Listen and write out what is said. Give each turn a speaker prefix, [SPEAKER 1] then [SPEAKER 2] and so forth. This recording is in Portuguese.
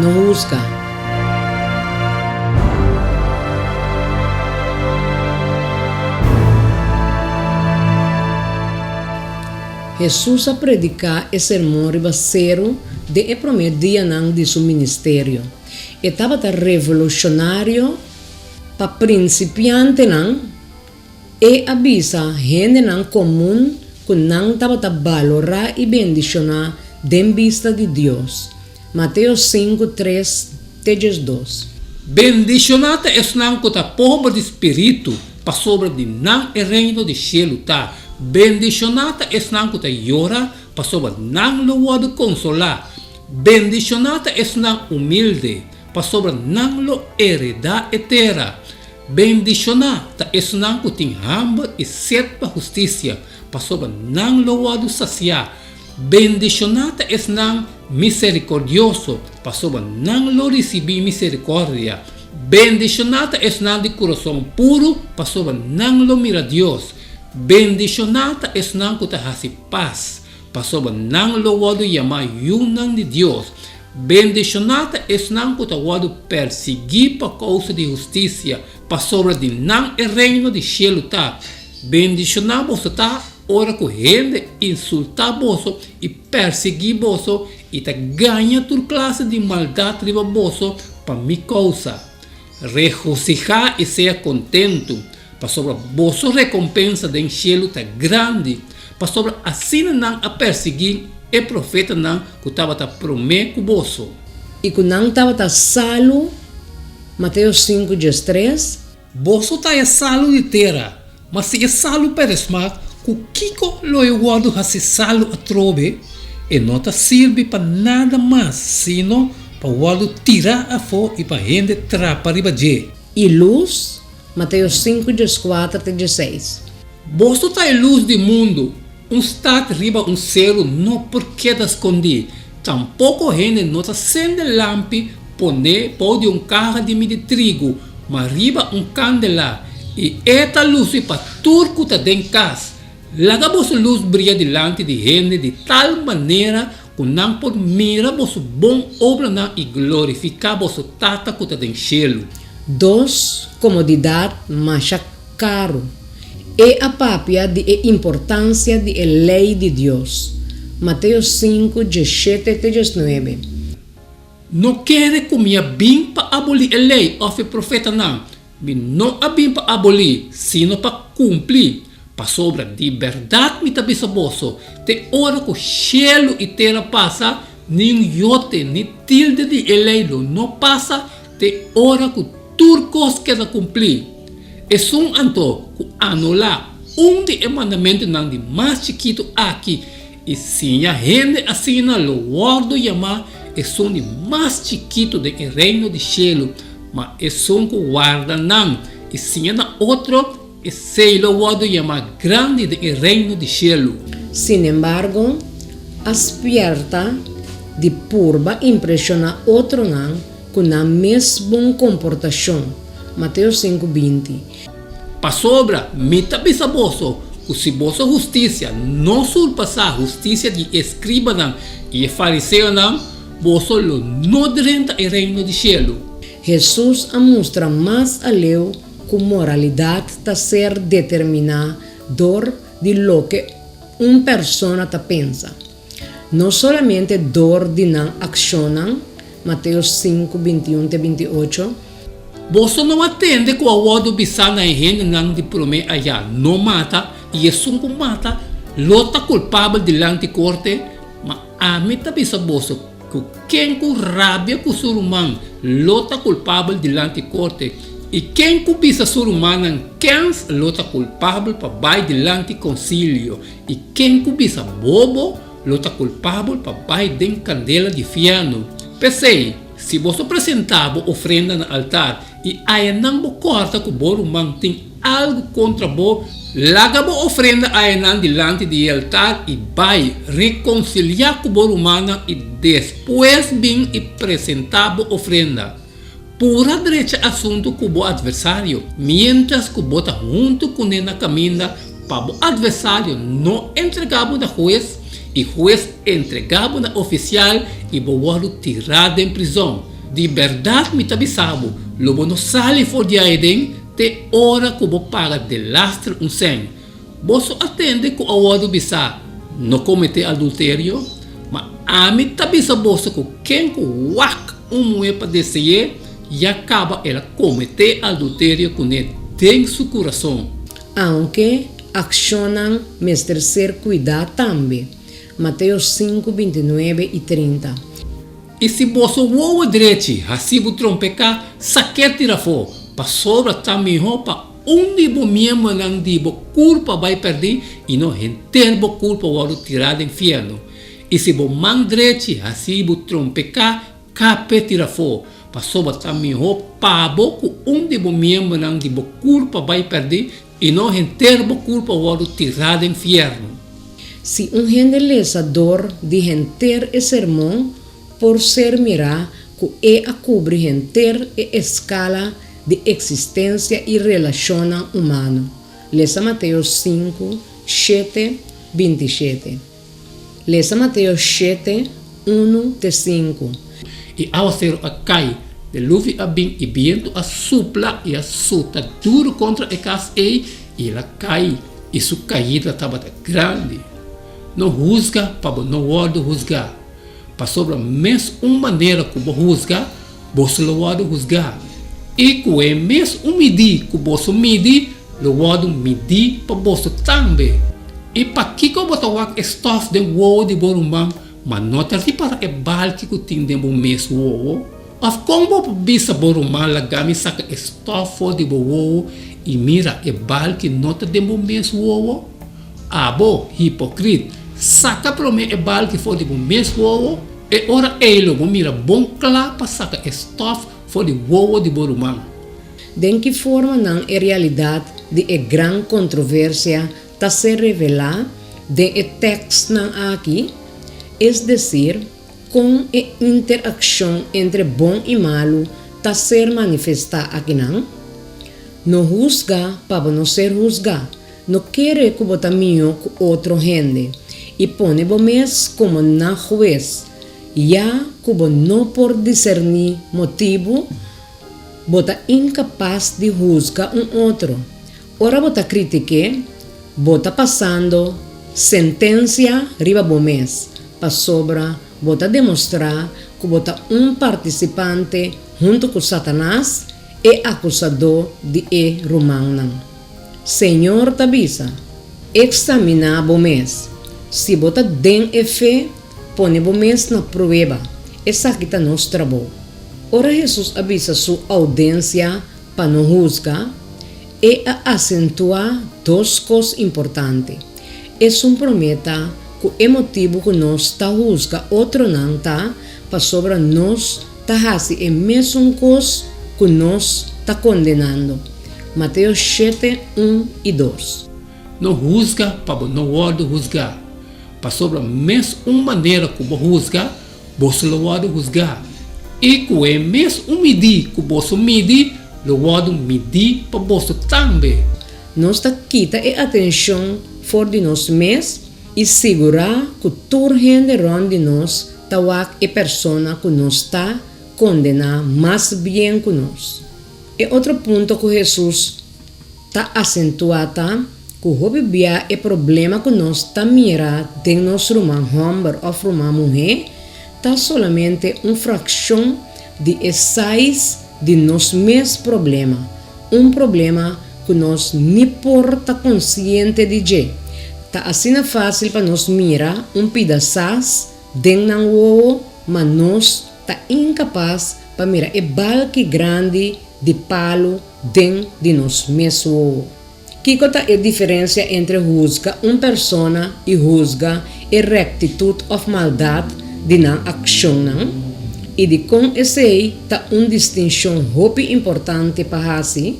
[SPEAKER 1] no juzga. Jesús a predicar el sermón ribacero de el primer día de su ministerio. Estaba revolucionario para principiante e avisa gente común que não estava valorar e bendicionar den vista de Deus. Mateus 5, 3, 2.
[SPEAKER 2] Bendicionata es não que está pobre de espírito para sobre de não o reino de cielo tá. Bendicionata es não que está llora para sobre não lo pode consolar. Bendicionata es não humilde para sobre não lo heredar eterna. Bendicionata es não que tem hambre e sede para justiça para sobre não lo pode saciar. Bendicionata es não misericordioso para sobre não lo receber misericórdia. Bendicionata es não de coração puro para sobre não lo mira Deus. Bendicionata es não que está paz para sobre não lo pode chamar yunan de Deus. Bendicionata es não que está pode perseguir por causa de justiça para sobre de não o reino de cielo tá. Bendicionar você tá ora que gente insultar você e perseguir você e tá ganha toda classe de maldade riba você para minha causa. Regocijar e ser contento para sobre você recompensa do cielo tá grande para sobre assim não a perseguir o profeta não que estava a prometer com você.
[SPEAKER 1] E que não estava salvo, Mateus 5, 3.
[SPEAKER 2] Você está salvo de terra, mas se é salvo para esmar, o Kiko lo iguado a se salvo a trove, e não te serve para nada mais, sino para o tirar a fora e para gente trapa riba de.
[SPEAKER 1] E luz, Mateus 5, 4 e 6.
[SPEAKER 2] Você está em luz do mundo, está riba cero não porque te esconder, tampouco gente não está acende lampe, pode carro de trigo, mas riba candela, e esta luz é para tudo que está dentro de casa. Laga vossa luz brilha diante de gente de tal maneira que não pode mirar vossa boa obra e glorificar vosso tata que está dentro do cielo.
[SPEAKER 1] 2. Comodidade mais caro. É a papia de importância da lei de Deus. Mateus 5, 17 e 19.
[SPEAKER 2] Não quer comer bem para abolir a lei ou o profeta não. Não há bem para abolir, sino para cumprir. Para sobre de verdade me tabi sa boso, te ora ko cielo e terra passa, nem yote, nem tilde de eleiro não passa, te ora ko turcos que da cumprir. E sum anto ko anular de mandamento não de mais chiquito aqui, e sim a gente assina lo guardo chamar, e sum de mais chiquito de reino de cielo, mas e sum ko guarda não, e sim na outro, e sei lo guardo chamar grande de reino de cielo.
[SPEAKER 1] Sin embargo, aspierta de purba impressiona outro não com a mesma comportação. Mateus 5, 20.
[SPEAKER 2] Para sobra, mita bisaboso, que se vossa justiça não surpassar a justiça de escriba não e fariseu não, vosso não direnta o reino de cielo.
[SPEAKER 1] Jesus mostra mais além que moralidade está ser determinador de lo que uma pessoa pensa. Não somente dor de não accionar, Mateus 5, 21 e 28.
[SPEAKER 2] Você não atende com a ordem bisana em gente não de prometer allá, não mata, e é só que mata, lota culpável diante de corte, mas a mim também sabe que quem com rabia com o ser humano, lota culpável diante de corte, e quem que bisa ser humano, quem lota culpável para vai diante concílio, e quem que bisa bobo, lota culpável para vai dentro candela de fiano. Pensei, se você apresentava ofrenda no altar e aí não corta que o bolo tem algo contra o larga a ofrenda aí não diante do altar e vai reconciliar com o bolo humano e depois vem e apresentar a ofrenda. Pura direita assunto com o adversário, mientras que o está junto com ele na caminha para o adversário não entregava da juiz e juiz entregava na oficial e o tirado em prisão. de verdade me tabisabo, lobo no sale for de aiden, te hora que vou paga de lastre um sem. Boso atende com a hora bisa, não cometer adultério, mas a mim tabisa boso com quem que wak mulher para descer e acaba ela cometer adultério com ele tem seu coração.
[SPEAKER 1] Aunque accionam mestre ser cuidar também. Mateus 5, 29 e 30.
[SPEAKER 2] E se você voa direito, assim o trompeca, saque tira fora, para sobra também roupa, onde o membro não dibo culpa vai perder e não enterbo culpa vai tirar do inferno. E se o man direito, assim o trompeca, cape tira fora, para sobra também roupa, pabo, onde o membro não dibo culpa vai perder e não enterbo culpa vai tirar do inferno.
[SPEAKER 1] Se gentilizador de enter esse sermão, por ser mirar que a cobrir enter a escala de existência e relação humana. Lesa Mateus 5, 7, 27. Lesa Mateus 7, 1, 5.
[SPEAKER 2] E ao ser a cai, de luve a bem e viento a supla e a suta duro contra a casa e ela cai e sua caída estava grande. Não rusga para não word rusgar. Para sobre a mesma maneira que você rusga, você não pode rusgar. E que é mesmo medir que você medir, não pode medir para você também. E para que você vai estof de uou de borumam, mas não tem para que balque que tem de mesmo uou. Of como você bisa borumam lagami saca estof de uou e mira e balque não tem de mesmo uou. Abo hipocrita. Saca para mim e balque for de mesmo uou. E ora ele mira bom claro para sacar estof for de uou de borumam.
[SPEAKER 1] De que forma não é realidade de grande controvérsia está se revelar de texto não aqui, é dizer, com a interação entre bom e malo está ser manifestar aqui não. Não juzga para não ser juzgado, não quer que bota minho com outro gente e põe bomes como na juez. Já que não por discernir motivo, bota incapaz de juzgar outro. Ora bota critique, bota passando sentença riba bomes, para sobra bota demonstrar que bota participante junto com Satanás e acusador de romano. Senhor tabisa, examina bomes, se bota den e fé, põe bomes na prova, essa que está nos trabalho. Ora Jesus avisa sua audiência para não juzgar e acentuar duas coisas importantes. É prometa que é motivo que nós está juzga outro não está, para sobre nós está fazendo a mesma coisa que nós está condenando. Mateus 7, 1 e 2.
[SPEAKER 2] Não juzga para não pode juzgar. Para sobre a mesma maneira que você juzga, você não pode juzgar. E que é mesmo medir que você medir, não pode medir para você também.
[SPEAKER 1] Nós está quita a atenção for de nós mesmos e segurar que toda gente de nós está a pessoa que nós está condenar mais bem que nós. E outro ponto que Jesus está acentuado que o bebia é problema que nós está mirando de nosso irmão homem ou irmã mulher está solamente uma fração de esses de nosso mesmo problema. Problema que nós nem por estar consciente de que está assim fácil para nós mirar pedaço dentro do ovo, mas nós está incapaz para mirar o balque grande de palo dentro de nosso mesmo ovo. Que é a diferença entre juzga pessoa e juzga a rectitude ou maldade de na ação não? E de com esse está uma distinção muito importante para assim.